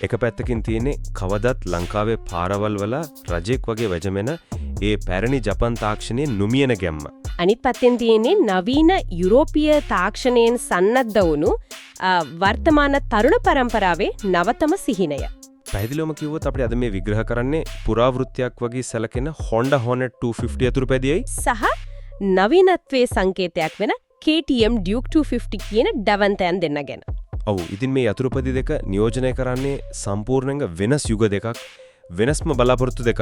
එක පැත්තකින් තියෙන්නේ කවදත් ලංකාවේ පාරවල් වල රජෙක් වගේ වැජමෙන ඒ පැරණි ජපන් තාක්ෂණයේ නුමියන ගැම්ම. අනිත් පැත්තෙන් තියෙන්නේ නවීන යුරෝපීය තාක්ෂණයෙන් සන්නද්ධ වුණු වර්තමාන තරුණ පරම්පරාවේ නවතම සිහිනය. පැහැදිලිවම කිව්වොත් අපිට අද මේ විග්‍රහ කරන්නේ පුරාවෘත්තයක් වගේ සැලකෙන Honda Hornet 250 යතුරුපැදියයි සහ නවීනත්වයේ සංකේතයක් වෙන KTM Duke 250 කියන ඩවන්තයන් දෙන්න ගැන. ඔව් ඉතින් මේ යතුරුපැදි දෙක නියෝජනය කරන්නේ සම්පූර්ණයෙන්ම වෙනස් යුග දෙකක් වෙනස්ම බලාපොරොත්තු දෙකක්.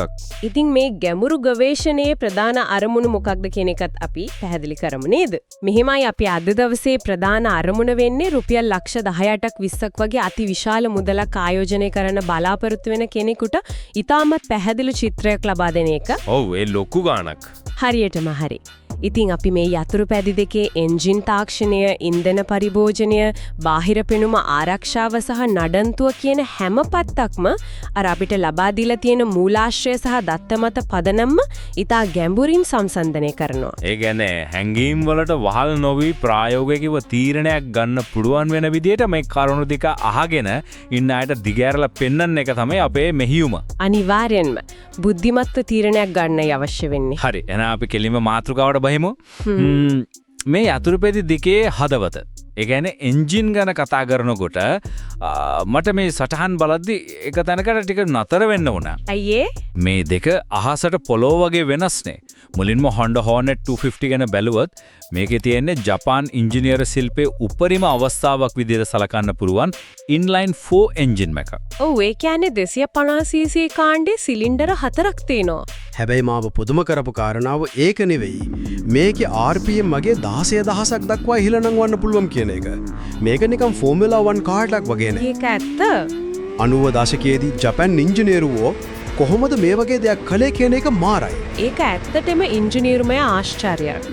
ඉතින් මේ ගැඹුරු ගවේෂණයේ ප්‍රධාන අරමුණ මොකක්ද කියන එකත් අපි පැහැදිලි කරමු නේද? මෙහිමයි අපි අද දවසේ ප්‍රධාන අරමුණ වෙන්නේ රුපියල් ලක්ෂ 10ක් 20ක් වගේ අතිවිශාල මුදලක් ආයෝජනය කරන බලාපොරොත්තු වෙන කෙනෙකුට ඉතාමත් පැහැදිලි චිත්‍රයක් ලබා දෙන එක. ඔව් ඒ ලොකු ගාණක්. හරියටම හරි. ඉතින් අපි මේ යතුරුපැදි දෙකේ එන්ජින් තාක්ෂණය, ඉන්ධන පරිභෝජනය, බාහිර පෙනුම ආරක්ෂාව සහ නඩන්තුව කියන හැම පැත්තක්ම අර අපිට ලබා දීලා තියෙන මූලාශ්‍රය සහ දත්තමත පදනම්ම ඉතා ගැඹුරින් සංසන්දනය කරනවා. ඒ කියන්නේ හැංගීම් වලට වහල් නොවි ප්‍රායෝගිකව තීරණයක් ගන්න පුළුවන් වෙන විදිහට මේ කරුණු දෙක අහගෙන ඉන්න අයට දිගෑරලා පෙන්වන්න එක තමයි අපේ මෙහියුම. අනිවාර්යෙන්ම බුද්ධිමත්ව තීරණයක් ගන්නයි අවශ්‍ය වෙන්නේ. හරි. එහෙනම් අපි කෙලින්ම මාතෘකාවට බහිමු. මේ යතුරුපැදි දෙකේ හදවත. ඒ කියන්නේ එන්ජින් ගැන කතා කරනකොට මට මේ සටහන් බලද්දි එක තැනකට ටික නතර වෙන්න වුණා. අයියේ මේ දෙක අහසට පොළොව වගේ වෙනස්නේ. මුලින්ම Honda Hornet 250 ගැන බැලුවොත් මේකේ තියෙන්නේ ජපාන් ඉංජිනේර ශිල්පයේ උපරිම අවස්ථාවක් විදිහට සලකන්න පුළුවන් ඉන්ලයින් 4 එන්ජින් එකක්. ඔව් ඒ කියන්නේ 250cc කාණ්ඩේ සිලින්ඩර 4ක් තියෙනවා. හැබැයි මාව පුදුම කරපු කාරණාව ඒක නෙවෙයි. මේකේ RPM මගේ 16000ක් දක්වා ඉහළ නංවන්න පුළුවන් කියන එක. මේක නිකන් ෆෝමියුලා 1 කාර් එකක් වගේ නේ. ඒක ඇත්ත. 90 දශකයේදී ජපාන් ඉංජිනේරුවෝ කොහොමද මේ වගේ දෙයක් කළේ කියන එක මාරයි. ඒක ඇත්තටම ඉංජිනේරුමය ආශ්චර්යයක්.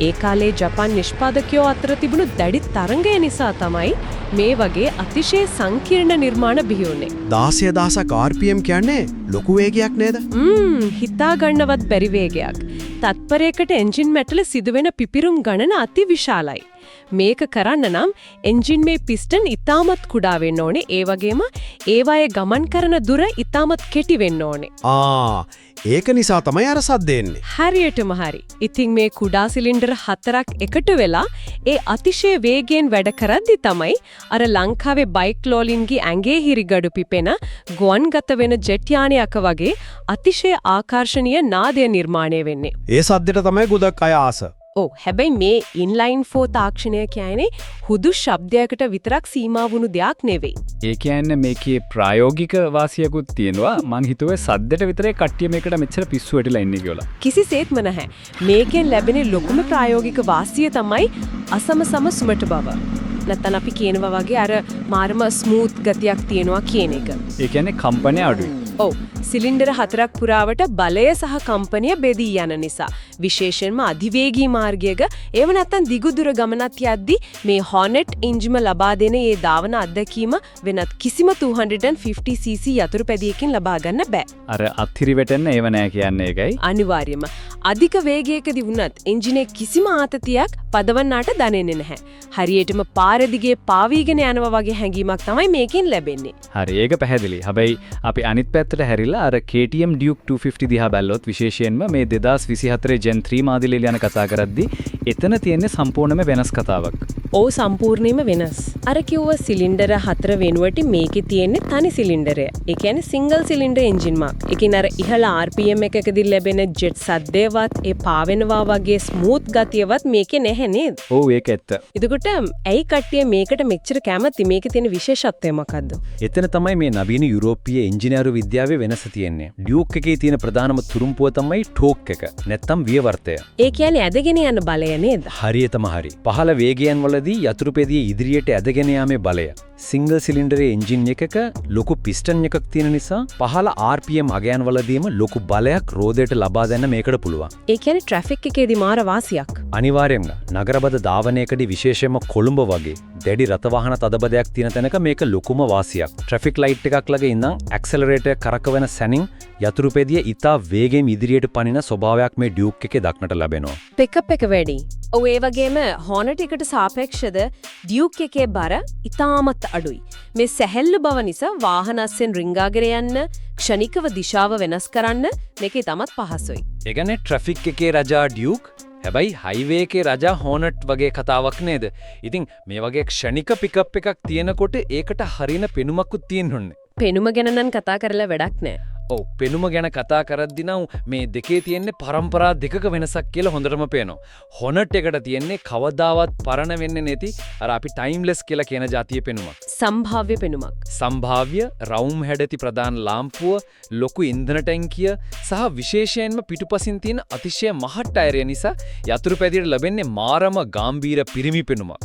ඒ කාලේ ජපාන් නිෂ්පාදකයෝ අතර තිබුණු දැඩි තරඟය නිසා තමයි මේ වගේ අතිශය සංකීර්ණ නිර්මාණ බිහි වුනේ. 16000ක් RPM කියන්නේ ලොකු වේගයක් නේද? හිතා ගන්නවත් බැරි වේගයක්. තත්පරයකට එන්ජින් මැටල සිදුවෙන පිපිරුම් ගණන අති විශාලයි. මේක කරන්න නම් එන්ජින් මේ පිස්ටන් ඉතාමත් කුඩා වෙන්න ඕනේ. ඒ වගේම ඒවායේ ගමන් කරන දුර ඉතාමත් කෙටි වෙන්න ඕනේ. ඒක නිසා තමයි අර සද්ද එන්නේ. හරියටම හරි. ඉතින් මේ කුඩා සිලින්ඩර් 4ක් එකතු වෙලා ඒ අතිශය වේගයෙන් වැඩ කරද්දි තමයි අර ලංකාවේ බයික් ලෝලින්ගේ ඇඟේ හිරිගඩු පිපෙන ගුවන්ගත වෙන ජෙට් යානයක වගේ අතිශය ආකර්ශනීය නාදය නිර්මාණය වෙන්නේ. ඒ සද්දෙට තමයි ගොඩක් අය ආස. ඔව් හැබැයි මේ ඉන්ලයින් 4 තාක්ෂණය කියන්නේ හුදු ශබ්දයකට විතරක් සීමා වුණු දෙයක් නෙවෙයි. ඒ කියන්නේ මේකේ ප්‍රායෝගික වාසියකුත් තියෙනවා. මං හිතුවේ සද්දට විතරේ කට්ටිය මේකට මෙච්චර පිස්සු වැටිලා ඉන්නේ කියලා. කිසිසේත්ම නැහැ. මේකෙන් ලැබෙන ලොකුම ප්‍රායෝගික වාසිය තමයි අසමසම සුමට බව. නැත්නම් අපි කියනවා වගේ අර මාර්ම ස්මූත් ගතියක් තියෙනවා කියන එක. ඒ කියන්නේ කම්පනය අඩුයි. ඔව් සිලින්ඩර 4ක් පුරාවට බලය සහ කම්පනය බෙදී යන නිසා විශේෂයෙන්ම අධිවේගී මාර්ගයක ඒව නැත්තම් දිගු දුර ගමනක් යද්දී මේ Hornet එන්ජිම ලබා දෙන ඒ ධාවන අත්දැකීම වෙනත් කිසිම 250cc යතුරුපැදියකින් ලබා ගන්න බෑ. අර අත්හිරි වැටෙන්න ඒව නෑ කියන්නේ ඒකයි. අනිවාර්යයෙන්ම අධික වේගයකදී වුණත් එන්ජිනේ කිසිම ආතතියක් පදවන්නාට දැනෙන්නේ නැහැ. හරියටම පාර දිගේ පාවීගෙන යනවා වගේ හැඟීමක් තමයි මේකෙන් ලැබෙන්නේ. හරි ඒක පැහැදිලි. හැබැයි අපි අනිත් පැත්තට හැරිලා අර KTM Duke 250 දිහා බැලුවොත් විශේෂයෙන්ම මේ 2024 Gen 3 මාදිලේ යන කතා කරද්දී එතන තියෙන්නේ සම්පූර්ණයෙන්ම වෙනස් කතාවක්. ඔව් සම්පූර්ණයෙන්ම වෙනස්. අර කිව්ව සිලින්ඩර 4 වෙනුවට මේකේ තියෙන්නේ තනි සිලින්ඩරය. ඒ කියන්නේ සිංගල් සිලින්ඩර් එන්ජින් මාක්. ඒකින් අර ඉහළ RPM එකකදී ලැබෙන ජෙට් සද්දේවත් ඒ පාවෙනවා වගේ ස්මූත් ගතියවත් මේකේ නැහැ නේද? ඔව් ඒක ඇත්ත. එතකොට ඇයි කට්ටිය මේකට මෙච්චර කැමති? මේකේ තියෙන විශේෂත්වය මොකද්ද? එතන තමයි මේ නවීන යුරෝපීය එන්ජිනේරු විද්‍යාවේ වෙනස තියෙන්නේ. ඩියුක් එකේ තියෙන ප්‍රධානම තුරුම්පුව තමයි ටෝක් එක. නැත්තම් වියවර්තය. ඒ කියන්නේ ඇදගෙන යන බලය නේද? හරියටම හරි. පහළ වේගයන් වලදී යතුරුපැදිය ඉදිරියට ඇදගෙන යාමේ බලය. සිංගල් සිලින්ඩරේ එන්ජින් එකක ලොකු පිස්ටන් එකක් තියෙන නිසා පහළ RPM අගයන් වලදීම ලොකු බලයක් රෝදයට ලබා දෙන්න මේකට පුළුවන්. ඒ කියන්නේ ට්‍රැෆික් එකේදී මාර වාසියක්. අනිවාර්යයෙන්ම නගරබද ධාවනයකදී විශේෂයෙන්ම කොළඹ වගේ දැඩි රථ වාහන තදබදයක් තියෙන තැනක මේක ලොකුම වාසියක්. ට්‍රැෆික් ලයිට් එකක් ළඟ ඉඳන් ඇක්සලරේටර් කරකවන සැනින් යතුරුපෙදිය ඉතා වේගෙන් ඉදිරියට පනින ස්වභාවයක් මේ ඩියුක් එකේ දක්නට ලැබෙනවා. පිකප් එක වැඩි. ඔව් ඒ වගේම හොනට් එකට සාපේක්ෂව ඩියුක් එකේ බර ඉතාමත් අඩුයි. මේ සැහැල්ලු බව නිසා වාහන අස්සෙන් රිංගාගෙන යන්න, ක්ෂණිකව දිශාව වෙනස් කරන්න මේක ඉතාමත් පහසුයි. ඒ කියන්නේ ට්‍රැෆික් එකේ රජා ඩියුක් හැබැයි හයිවේ එකේ රජා හොනට් වගේ කතාවක් නේද? ඉතින් මේ වගේ ක්ෂණික පිකප් එකක් තියෙනකොට ඒකට හරින පෙනුමක්කුත් තියෙන්න ඕනේ. පෙනුම ගැන නම් කතා කරලා වැඩක් නැහැ. ඔව් පෙනුම ගැන කතා කරද්දී නම් මේ දෙකේ තියෙන්නේ පරම්පරා දෙකක වෙනසක් කියලා හොඳටම පේනවා. හොනට් එකට තියෙන්නේ කවදාවත් පරණ වෙන්නේ නැති අර අපි ටයිම්ලෙස් කියලා කියන જાතිය පෙනුමක්. සම්භාව්‍ය පෙනුමක්. සම්භාව්‍ය රවුම් හැඩති ප්‍රධාන ලාම්පුව, ලොකු ඉන්ධන ටැංකිය සහ විශේෂයෙන්ම පිටුපසින් තියෙන අතිශය මහත් ටයරය නිසා යතුරුපැදියට ලැබෙන්නේ මාරම ගාම්භීර පිරිමි පෙනුමක්.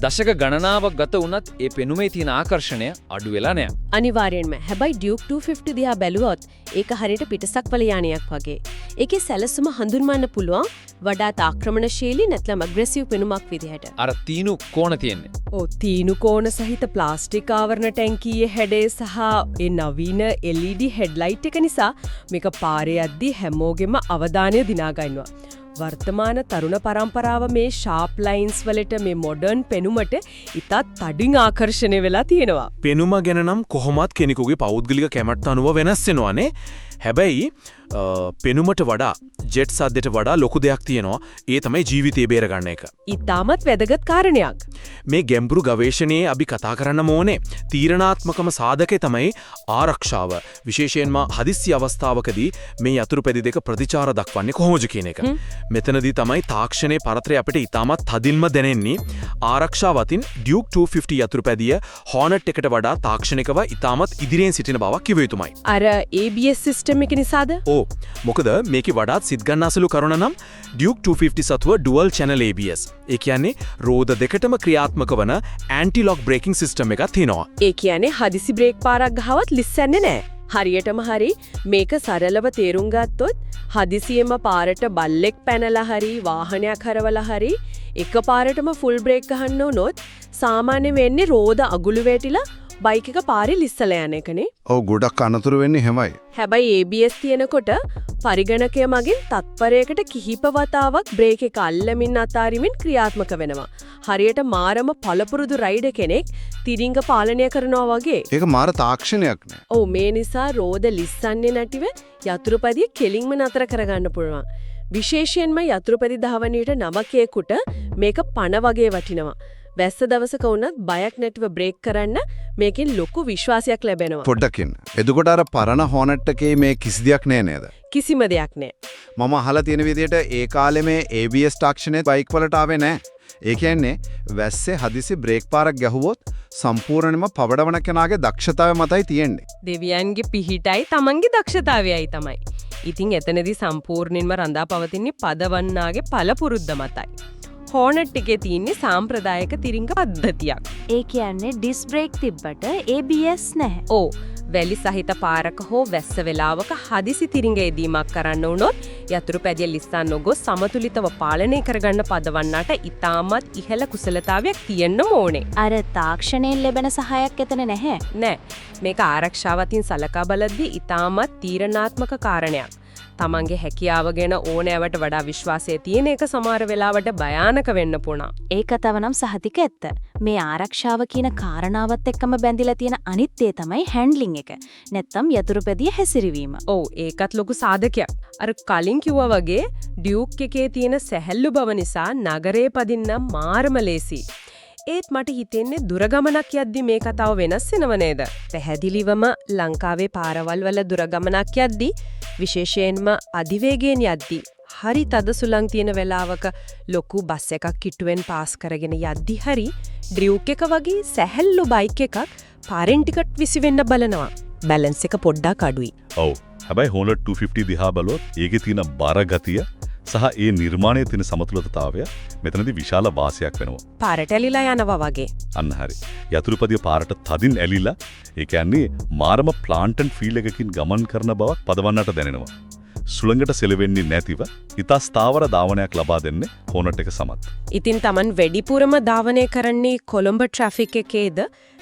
දශක ගණනාවක් ගත වුණත් ඒ පෙනුමේ තියෙන ආකර්ෂණය අඩු වෙලා නැහැ. අනිවාර්යෙන්ම. හැබැයි ඩියුක් 250 දිහා බැලුවොත් ඒක හරියට පිටසක්වල යානයක් වගේ. ඒකේ සැලසුම හඳුන්වන්න පුළුවන් වඩාත් ආක්‍රමණශීලී නැත්නම් ඇග්‍රෙසිව් පෙනුමක් විදිහට. අර තීනු කෝණ තියෙන්නේ. ඔව් තීනු කෝණ සහිත ප්ලාස්ටික් ආවරණ ටැංකියේ හැඩය සහ ඒ නවීන LED හෙඩ්ලයිට් එක නිසා මේක පාරේ යද්දී හැමෝගෙම අවධානය දිනා ගන්නවා. වර්තමාන තරුණ පරම්පරාව මේ ෂාප් ලයින්ස් වලට මේ මොඩර්න් පෙනුමට ඉතත් තඩින් ආකර්ෂණය වෙලා තියෙනවා. පෙනුම ගැන නම් කොහොමත් කෙනෙකුගේ පෞද්ගලික කැමැත්ත අනුව වෙනස් වෙනවානේ. හැබැයි පෙනුමට වඩා ජෙට් සද්දට වඩා ලොකු දෙයක් තියෙනවා. ඒ තමයි ජීවිතේ බේරගන්න එක. ඉතාමත් වැදගත් කාරණයක්. මේ ගැඹුරු ගවේෂණයේ අපි කතා කරන්න ඕනේ තීරණාත්මකම සාධකේ තමයි ආරක්ෂාව. විශේෂයෙන්ම හදිස්සි අවස්ථාවකදී මේ යතුරුපැදි දෙක ප්‍රතිචාර දක්වන්නේ කොහොමද කියන එක. මෙතනදී තමයි තාක්ෂණයේ පරතරය අපිට ඉතාමත් තදින්ම දැනෙන්නේ. ආරක්ෂාව අතින් ඩියුක් 250 යතුරුපැදිය හොනට් එකට වඩා තාක්ෂණිකව ඉතාමත් ඉදිරියෙන් සිටින බවක් කිව යුතුමයි. අර ABS සිස්ටම් එක නිසාද? මොකද මේකේ වඩාත් සිත් ගන්නාසලු කරුණ නම් ඩියුක් 250 සතුව ඩුවල් චැනල් ABS. ඒ කියන්නේ රෝද දෙකටම ක්‍රියාත්මක වන ඇන්ටි ලොක් බ්‍රේකින් සිස්ටම් එකක් තියෙනවා. ඒ කියන්නේ හදිසි බ්‍රේක් පාරක් ගහවත් ලිස්සන්නේ නැහැ. හරියටම හරි මේක සරලව තේරුම් ගත්තොත් හදිසියෙම පාරට බල්ලෙක් පැනලා හරි වාහනයක් හරවලා හරි එකපාරටම ෆුල් බ්‍රේක් ගහන්න උනොත් සාමාන්‍ය වෙන්නේ රෝද අගුළු වැටිලා බයික් එක පාරේ ලිස්සලා යන එකනේ. ඔව් ගොඩක් අනතුරු වෙන්නේ හැමයි. හැබැයි ABS තියෙනකොට පරිගණකය මගින් තත්පරයකට කිහිප වතාවක් බ්‍රේක් එක අල්ලමින් අතාරිමින් ක්‍රියාත්මක වෙනවා. හරියට මාරම පළපුරුදු රයිඩර් කෙනෙක් තිරිංග පාලනය කරනවා වගේ. ඒක මාර තාක්ෂණයක් නෑ. ඔව් මේ නිසා රෝද ලිස්සන්නේ නැතිව යතුරුපැදිය කෙලින්ම නතර කරගන්න පුළුවන්. විශේෂයෙන්ම යතුරුපැදි ධාවනයට නමකයෙකුට මේක පණ වගේ වටිනවා. වැස්ස දවසක වුණත් බයක් නැතිව බ්‍රේක් කරන්න මේකෙන් ලොකු විශ්වාසයක් ලැබෙනවා. පොඩ්ඩක් ඉන්න. එතකොට අර පරණ හොනට් එකේ මේ කිසි දෙයක් නෑ නේද? කිසිම දෙයක් නෑ. මම අහලා තියෙන විදිහට ඒ කාලේ මේ ABS තාක්ෂණය බයික් වලට ආවේ නෑ. ඒ කියන්නේ වැස්සේ හදිසි බ්‍රේක් පාරක් ගැහුවොත් සම්පූර්ණයෙන්ම පවඩවන කෙනාගේ දක්ෂතාවය මතයි තියෙන්නේ. දෙවියන්ගේ පිහිටයි තමන්ගේ දක්ෂතාවයයි තමයි. ඉතින් එතනදී සම්පූර්ණයෙන්ම රඳා පවතින්නේ පදවන්නාගේ පළපුරුද්ද මතයි. හොනට් එකේ තියෙන්නේ සාම්ප්‍රදායික තිරිංග පද්ධතියක්. ඒ කියන්නේ ඩිස්ක් බ්‍රේක් තිබ්බට ABS නැහැ. ඔව් වැලි සහිත පාරක හෝ වැස්ස වෙලාවක හදිසි තිරිංග එදීමක් කරන්න වුණොත් යතුරුපැදිය ලිස්සන් නොගොස් සමතුලිතව පාලනය කරගන්න පදවන්නට ඉතාමත් ඉහළ කුසලතාවයක් තියෙන්න ඕනේ. අර තාක්ෂණයෙන් ලැබෙන සහායක් එතන නැහැ. නෑ මේක ආරක්ෂාවතින් සලකා බලද්දී ඉතාමත් තීරණාත්මක කාරණයක්. තමන්ගේ හැකියාව ගැන ඕනෑවට වඩා විශ්වාසය තියෙන එක සමහර වෙලාවට භයානක වෙන්න පුණා. ඒක තවනම් සහතික ඇත්ත. මේ ආරක්ෂාව කියන කාරණාවත් එක්කම බැඳිලා තියෙන අනිත් දේ තමයි හැන්ඩ්ලින් එක. නැත්තම් යතුරුපැදිය හැසිරවීම. ඔව් ඒකත් ලොකු සාධකයක්. අර කලින් කිව්වා වගේ ඩියුක් එකේ තියෙන සැහැල්ලු බව නිසා නගරේ පදින්න මාරම ලේසි. ඒත් මට හිතෙන්නේ දුරගමනක් යද්දි මේ කතාව වෙනස් වෙනව නේද? පැහැදිලිවම ලංකාවේ පාරවල් වල දුරගමනක් යද්දි විශේෂයෙන්ම අධිවේගයෙන් යද්දි හරි තද සුළං තියෙන වෙලාවක ලොකු බස් එකක් කිට්ටුවෙන් පාස් කරගෙන යද්දි හරි ඩියුක් එක වගේ සැහැල්ලු බයික් එකක් පාරෙන් ටිකට් විසිවෙන්න බලනවා. බැලන්ස් එක පොඩ්ඩක් අඩුයි. ඔව්. හැබැයි හොනට් 250 දිහා බලුවොත් ඒකේ තියෙන බර ගතිය සහ ඒ නිර්මාණයේ තියෙන සමතුලිතතාවය මෙතනදී විශාල වාසියක් වෙනවා. පාරට ඇලිලා යනවා වගේ. අන්න හරි. යතුරුපැදිය පාරට තදින් ඇලිලා ඒ කියන්නේ මාරම ප්ලාන්ට් ඇන්ඩ් ෆීල් එකකින් ගමන් කරන බවක් පදවන්නට දැනෙනවා. සුළඟට සෙලවෙන්නේ නැතිව ඉතා ස්ථාවර ධාවනයක් ලබා දෙන්නේ හෝනට් එක සමත්. ඉතින් Taman වැඩිපුරම ධාවනය කරන්නේ කොළඹ ට්‍රැෆික් එකේද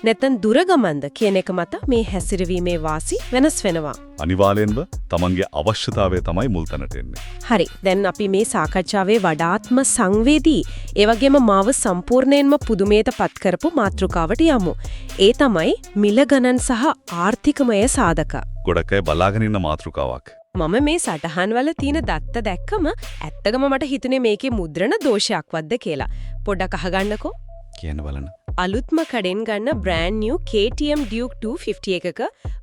නැත්නම් දුර ගමන්ද කියන එක මත මේ හැසිරවීමේ වාසි වෙනස් වෙනවා. අනිවාර්යෙන්ම තමන්ගේ අවශ්‍යතාවය තමයි මුල් තැනට එන්නේ. හරි. දැන් අපි මේ සාකච්ඡාවේ වඩාත්ම සංවේදී ඒ වගේම මාව සම්පූර්ණයෙන්ම පුදුමයට පත් කරපු මාතෘකාවට යමු. ඒ තමයි මිල ගණන් සහ ආර්ථිකමය සාධක. ගොඩක් අය බලාගෙන ඉන්න මාතෘකාවක්. මම මේ සටහන් වල තියෙන දත්ත දැක්කම ඇත්තටම මට හිතුනේ මේකේ මුද්‍රණ දෝෂයක්වත්ද කියලා. පොඩ්ඩක් අහගන්නකෝ. කියන්න බලන්න. අලුත්ම කඩෙන් ගන්න brand new KTM Duke 250 එකක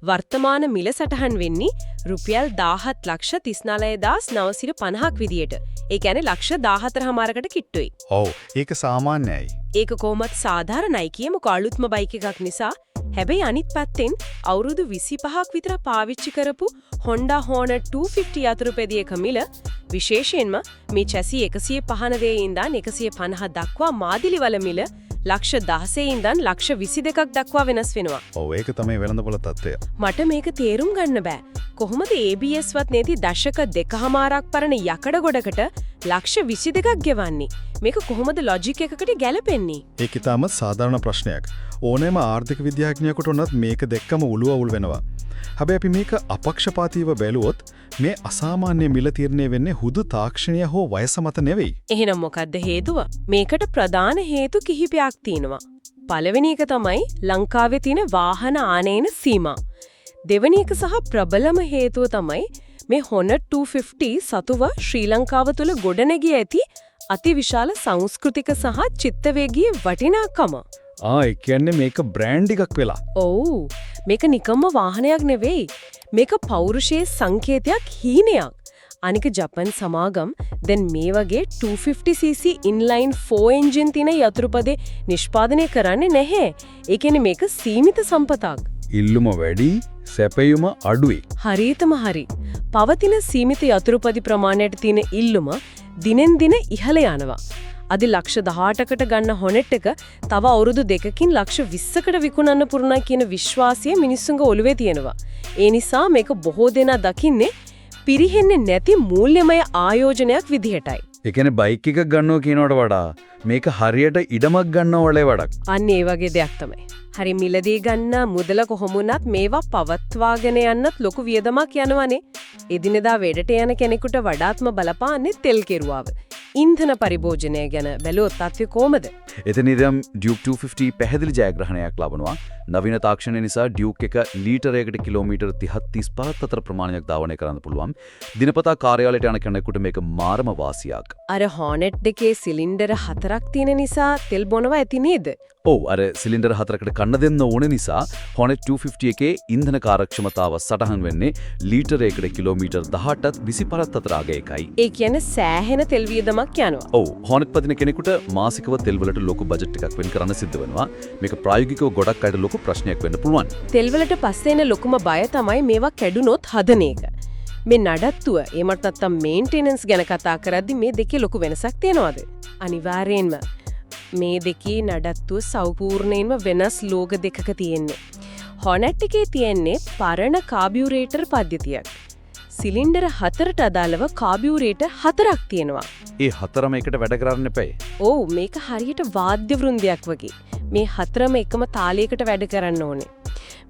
වර්තමාන මිල සටහන් වෙන්නේ රුපියල් 17,39,950ක් විදියට. ඒ කියන්නේ ලක්ෂ 14,000කට කිට්ටුයි. ඔව් ඒක සාමාන්‍යයි. ඒක කොහොමත් සාධාරණයි කියමුකෝ අලුත්ම බයික් එකක් නිසා. හැබැයි අනිත් පැත්තෙන් අවුරුදු 25ක් විතර පාවිච්චි කරපු Honda Hornet 250 යතුරුපැදියක මිල විශේෂයෙන්ම මේ chassis 150 ඉඳන් 150 දක්වා මාදිලිවල මිල ලක්ෂ 16 ඉඳන් ලක්ෂ 22ක් දක්වා වෙනස් වෙනවා. ඔව් ඒක තමයි වෙළඳපොළ තත්ත්වය. මට මේක තේරුම් ගන්න බෑ. කොහොමද ABS වත් නැති දශක 2කමාරක් පරණ යකඩ ගොඩකට ලක්ෂ 22ක් ගෙවන්නේ? මේක කොහොමද ලොජික් එකකට ගැලපෙන්නේ? ඒක ඉතාම සාධාරණ ප්‍රශ්නයක්. ඕනෑම ආර්ථික විද්‍යාඥයෙකුට උනත් මේක දැක්කම උළුව අවුල් වෙනවා. හැබැයි අපි මේක අපක්ෂපාතීව බැලුවොත් මේ අසාමාන්‍ය මිල තීරණය වෙන්නේ හුදු තාක්ෂණය හෝ වයස මත නෙවෙයි. එහෙනම් මොකද්ද හේතුව? මේකට ප්‍රධාන හේතු කිහිපයක් තියෙනවා. පළවෙනි එක තමයි ලංකාවේ තියෙන වාහන ආනයන සීමා. දෙවෙනි එක සහ ප්‍රබලම හේතුව තමයි මේ Hornet 250 සතුව ශ්‍රී ලංකාව තුල ගොඩනැගී ඇති අතිවිශාල සංස්කෘතික සහ චිත්තවේගී වටිනාකම. ඒ කියන්නේ මේක බ්‍රෑන්ඩ් එකක් වෙලා. ඔව්. මේක නිකම්ම වාහනයක් නෙවෙයි. මේක පෞරුෂයේ සංකේතයක් හීනයක්. අනික ජපන් සමාගම් දැන් මේ වගේ 250cc inline 4 engine තියෙන යතුරුපදේ නිෂ්පාදනය කරන්නේ නැහැ. ඒ කියන්නේ මේක සීමිත සම්පතක්. ඉල්ලුම වැඩි, සැපයුම අඩුයි. හරියටම හරි. පවතින සීමිත යතුරුපදි ප්‍රමාණයට තියෙන ඉල්ලුම දිනෙන් දින ඉහළ යනවා. අද ලක්ෂ 18කට ගන්න Hornet එක තව අවුරුදු 2කින් ලක්ෂ 20කට විකුණන්න පුරුණා කියන විශ්වාසය මිනිස්සුන්ගේ ඔළුවේ තියෙනවා. ඒ නිසා මේක බොහෝ දෙනා දකින්නේ පිරිහෙන්නේ නැති මූල්‍යමය ආයෝජනයක් විදිහටයි. ඒ කියන්නේ බයික් එකක් ගන්නවා කියනවට වඩා මේක හරියට ඉඩමක් ගන්නව වගේ වැඩක්. අන්න ඒ වගේ දෙයක් තමයි. හරි මිලදී ගන්න මුදල කොහොමුණත් මේවා පවත්වාගෙන යන්නත් ලොකු වියදමක් යනවනේ. එදිනෙදා වැඩට යන කෙනෙකුට වඩාත්ම බලපාන්නේ තෙල් කෙරුවාව. ඉන්ධන පරිභෝජනය ගැන බැලුවොත් තත්ත්වය කොහමද? එතනදම් Duke 250 පැහැදිලි ජයග්‍රහණයක් ලබනවා. නවීන තාක්ෂණය නිසා Duke එක ලීටරයකට කිලෝමීටර් 30-35 අතර ප්‍රමාණයක් ධාවනය කරන්න පුළුවන්. දිනපතා කාර්යාලයට යන කෙනෙකුට මේක මාරම වාසියක්. අර Hornet දෙකේ සිලින්ඩර 4ක් තියෙන නිසා තෙල් බොනවා ඇති නේද? ඔව් අර සිලින්ඩර් 4කට කන්න දෙන්න ඕන නිසා Hornet 250 එකේ ඉන්ධන කාර්යක්ෂමතාව සටහන් වෙන්නේ ලීටරයකට කිලෝමීටර් 18ත් 25ත් අතර අගයකයි. ඒ කියන්නේ සෑහෙන තෙල් වියදමක් යනවා. ඔව් Hornet පදින කෙනෙකුට මාසිකව තෙල් වලට ලොකු බජට් එකක් වෙන් කරන්න සිද්ධ වෙනවා. මේක ප්‍රායෝගිකව ගොඩක් අයට ලොකු ප්‍රශ්නයක් වෙන්න පුළුවන්. තෙල් වලට පස්සේ එන ලොකුම බය තමයි මේවා කැඩුනොත් හදන එක. මේ නඩත්තුව එහෙමත් නැත්නම් මේන්ටෙනන්ස් ගැන කතා කරද්දි මේ දෙකේ ලොකු වෙනසක් තියෙනවද? අනිවාර්යෙන්ම මේ දෙකේ නඩත්තුව සම්පූර්ණයෙන්ම වෙනස් ලෝක දෙකක තියෙන්නේ. Hornet එකේ තියෙන්නේ පරණ කාබියුරේටර් පද්ධතියක්. සිලින්ඩර 4ට අදාළව කාබියුරේටර් 4ක් තියෙනවා. ඒ හතරම එකට වැඩ කරන්න එපයි. ඔව් මේක හරියට වාද්‍ය වෘන්දයක් වගේ. මේ හතරම එකම තාලයකට වැඩ කරන්න ඕනේ.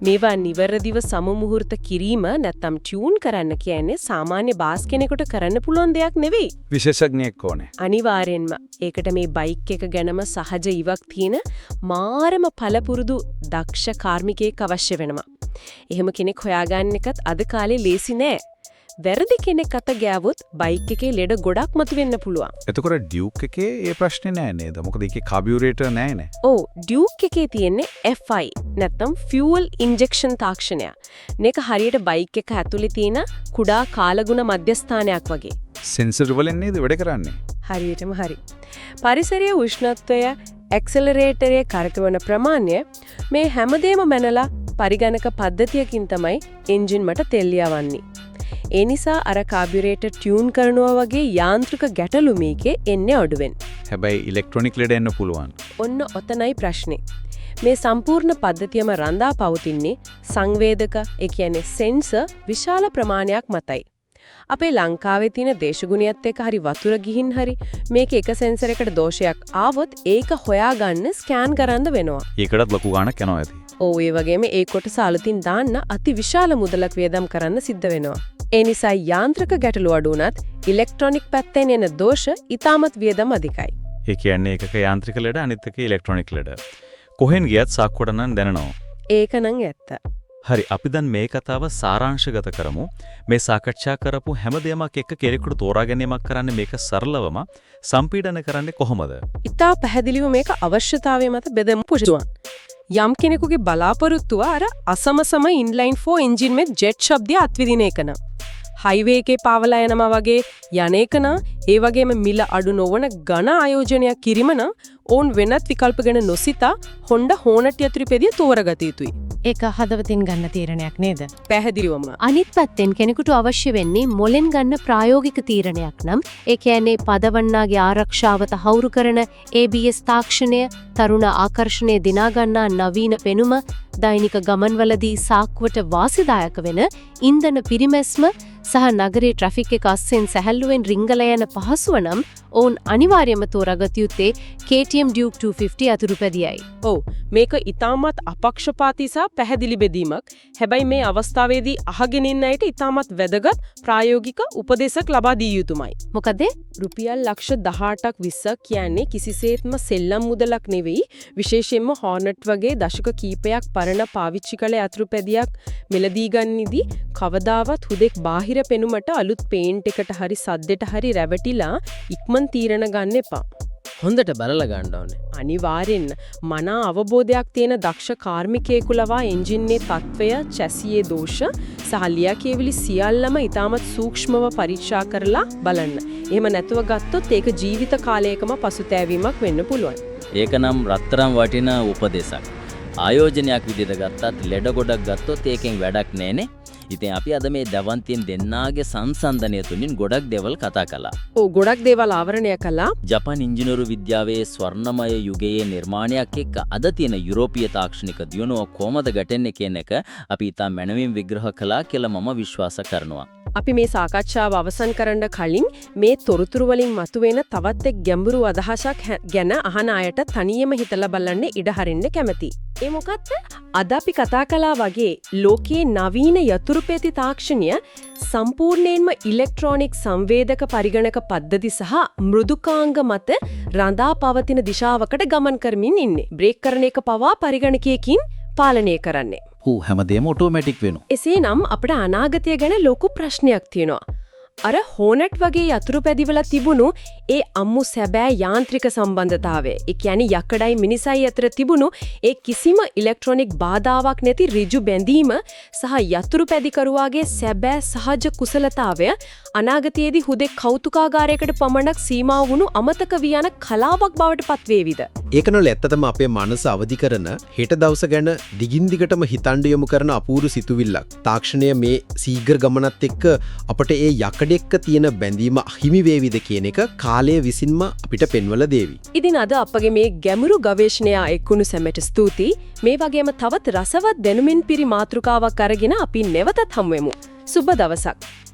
මේවා නිවැරදිව සමමුහුර්ත කිරීම නැත්නම් ටියුන් කරන්න කියන්නේ සාමාන්‍ය බාස් කෙනෙකුට කරන්න පුළුවන් දෙයක් නෙවෙයි. විශේෂඥයෙක් ඕනේ. අනිවාර්යෙන්ම ඒකට මේ බයික් එක ගැනම සහජ ඉවක් තියෙන මාරම පළපුරුදු දක්ෂ කාර්මිකයෙක් අවශ්‍ය වෙනවා. එහෙම කෙනෙක් හොයාගන්න එකත් අද කාලේ ලේසි නෑ. වැරදි කෙනෙක් අත ගෑවොත් බයික් එකේ ලෙඩ ගොඩක් මතුවෙන්න පුළුවන්. එතකොට Duke එකේ ඒ ප්‍රශ්නේ නෑ නේද? මොකද ඒකේ කාබියුරේටර් නෑනේ. ඔව් Duke එකේ තියෙන්නේ FI නැත්නම් fuel injection තාක්ෂණය. මේක හරියට බයික් එක ඇතුලේ තියෙන කුඩා කාලගුණ මධ්‍යස්ථානයක් වගේ. සෙන්සර් වලින් නේද වැඩ කරන්නේ? හරියටම හරි. පරිසරයේ උෂ්ණත්වය, ඇක්සලරේටරයේ කරකවන ප්‍රමාණය මේ හැමදේම මැනලා පරිගණක පද්ධතියකින් තමයි එන්ජින් මට තෙල් යවන්නේ. ඒ නිසා අර කාබියුරේටර් ටියුන් කරනවා වගේ යාන්ත්‍රික ගැටලු මේකේ එන්නේ අඩුවෙන්. හැබැයි ඉලෙක්ට්‍රොනික ලෙඩ එන්න පුළුවන්. ඔන්න ඔතනයි ප්‍රශ්නේ. මේ සම්පූර්ණ පද්ධතියම රඳා පවතින්නේ සංවේදක, ඒ කියන්නේ සෙන්සර් විශාල ප්‍රමාණයක් මතයි. අපේ ලංකාවේ තියෙන දේශගුණියත් එක්ක හරි වතුර ගිහින් හරි මේක එක සෙන්සර් එකකට දෝෂයක් ආවොත් ඒක හොයාගන්න ස්කෑන් කරන්න වෙනවා. ඒකටත් ලොකු ගාණක් යනවා ඇති. ඔව් ඒ වගේම ඒ කොටස අලුතින් දාන්න අති විශාල මුදලක් වියදම් කරන්න සිද්ධ වෙනවා. ඒ නිසා යාන්ත්‍රික ගැටලු අඩු වුණත් ඉලෙක්ට්‍රොනික පැත්තෙන් එන දෝෂ ඉතාමත් වියදම් අධිකයි. ඒ කියන්නේ එකක යාන්ත්‍රික ලෙඩ අනිත් එක ඉලෙක්ට්‍රොනික ලෙඩ. කොහෙන් ගියත් සාක්කුවට නම් දැනනවා. ඒක නම් ඇත්ත. හරි අපි දැන් මේ කතාව සාරාංශගත කරමු. මේ සාකච්ඡා කරපු හැම දෙයක්ම එක්ක කෙනෙකුට තෝරා ගැනීමක් කරන්න මේක සරලවම සම්පීඩන කරන්නේ කොහොමද? ඉතා පැහැදිලිව මේක අවශ්‍යතාවය මත බෙදමු පුරුදුවන්. යම් කෙනෙකුගේ බලාපොරොත්තුව අර අසමසම ඉන්ලයින් 4 එන්ජින් මේ ජෙට් ශබ්දය අත්විඳින එක නම්. හයිවේ එකේ පාවලා යනවා වගේ යන්නේකන ඒ වගේම මිල අඩු නොවන ඝන ආයෝජනයක් කිරීම නම් ඕන් වෙනත් විකල්ප ගැන නොසිතා Honda Hornet යතුරුපෙදිය තෝරගත යුතුයි. ඒක හදවතින් ගන්න තීරණයක් නේද? පැහැදිලිවම. අනිත් පැත්තෙන් කෙනෙකුට අවශ්‍ය වෙන්නේ මොලෙන් ගන්න ප්‍රායෝගික තීරණයක් නම් ඒ කියන්නේ පදවන්නාගේ ආරක්ෂාව තහවුරු කරන ABS තාක්ෂණය, තරුණ ආකර්ෂණය දිනා ගන්නා නවීන පෙනුම, දෛනික ගමන්වලදී සාක්කුවට වාසිදායක වෙන ඉන්ධන පිරිමැස්ම සහ නගරේ ට්‍රැෆික් එක අස්සෙන් සැහැල්ලුවෙන් රිංගල යන පහසුව නම් ඕන් අනිවාර්යයෙන්ම තෝරාගත යුත්තේ KTM Duke 250 අතුරුපැදියයි. ඔව් මේක ඊටමත් අපක්ෂපාතී සහ පැහැදිලි බෙදීමක්. හැබැයි මේ අවස්ථාවේදී අහගෙන ඉන්න අයට ඊටමත් වැදගත් ප්‍රායෝගික උපදේශක් ලබා දී යුතුමයි. මොකද රුපියල් ලක්ෂ 18ක් 20ක් කියන්නේ කිසිසේත්ම සෙල්ලම් මුදලක් නෙවෙයි. විශේෂයෙන්ම Hornet වගේ දශක කීපයක් පරණ පාවිච්චි කළ යතුරුපැදියක් මිලදී ගන්නදී කවදාවත් හුදෙක් බාහිර පෙනුමට අලුත් පේන්ට් එකට හරි සද්දෙට හරි රැවටිලා ඉක්මන් තීරණ ගන්න එපා. හොඳට බලලා ගන්න ඕනේ. අනිවාර්යෙන් මනා අවබෝධයක් තියෙන දක්ෂ කාර්මිකයෙකු ලවා එන්ජින්නේ තත්වය, චැසියේ දෝෂ සහ ලියාකේවිලි සියල්ලම ඊටමත් සූක්ෂමව පරීක්ෂා කරලා බලන්න. එහෙම නැතුව ගත්තොත් ඒක ජීවිත කාලයකම පසුතැවීමක් වෙන්න පුළුවන්. ඒක නම් රත්තරන් වටින උපදේශයක්. ආයෝජනයක් විදිහට ගත්තත් ලෙඩ ගොඩක් ගත්තොත් ඒකෙන් වැඩක් නෑනේ. ඉතින් අපි අද මේ දවන්තියෙන් දෙන්නාගේ සංසන්දනය තුලින් ගොඩක් දේවල් කතා කළා. ඔව් ගොඩක් දේවල් ආවරණය කළා. ජපාන් ඉංජිනේරු විද්‍යාවේ ස්වර්ණමය යුගයේ නිර්මාණයක් එක්ක අද තියෙන යුරෝපීය තාක්ෂණික දියුණුව කොහොමද ගැටෙන්නේ කියන එක අපි ඉතා මැනවින් විග්‍රහ කළා කියලා මම විශ්වාස කරනවා. අපි මේ සාකච්ඡාව අවසන් කරන්න කලින් මේ තොරතුරු වලින් මතුවෙන තවත් එක් ගැඹුරු අදහසක් ගැන අහන අයට තනියම හිතලා බලන්න ඉඩ හරින්න කැමතියි. ඒ මොකක්ද? අද අපි කතා කළා වගේ ලෝකයේ නවීන යතුරුපැති තාක්ෂණය සම්පූර්ණයෙන්ම ඉලෙක්ට්‍රොනික සංවේදක පරිගණක පද්ධති සහ මෘදුකාංග මත රඳා පවතින දිශාවකට ගමන් කරමින් ඉන්නේ. බ්‍රේක් කරන එක පවා පරිගණකයකින් පාලනය කරන්නේ. හැමදේම ඔටෝමැටික් වෙනවා. එසේනම් අපට අනාගතය ගැන ලොකු ප්‍රශ්නයක් තියෙනවා. අර Hornet වගේ යතුරුපැදිවල තිබුණු ඒ අම්මු සැබෑ යාන්ත්‍රික සම්බන්ධතාවය. ඒ කියන්නේ යකඩයි මිනිසයි අතර තිබුණු ඒ කිසිම ඉලෙක්ට්‍රොනික බාධාවක් නැති ඍජු බැඳීම සහ යතුරුපැදිකරුවාගේ සැබෑ සහජ කුසලතාවය අනාගතයේදී හුදෙක් කෞතුකාගාරයකට පමණක් සීමා වුණු අමතක වී යන කලාවක් බවට පත්වේවිද? ඒකනොල ඇත්තටම අපේ මනස අවදි කරන හෙට දවස ගැන දිගින් දිගටම හිතන්න යොමු කරන අපූර්ව සිතුවිල්ලක්. තාක්ෂණය මේ සීඝ්‍ර ගමනත් එක්ක අපට ඒ යකඩෙක්ක තියෙන බැඳීම හිමි වේවිද කියන එක කාලය විසින්ම අපිට පෙන්වල දේවි. ඉතින් අද අපගේ මේ ගැඹුරු ගවේෂණය එක්කුණු සැමට ස්තුතියි. මේ වගේම තවත් රසවත් දැනුමින් පිරි මාතෘකාවක් අරගෙන අපි නැවතත් හමු වෙමු. සුබ දවසක්.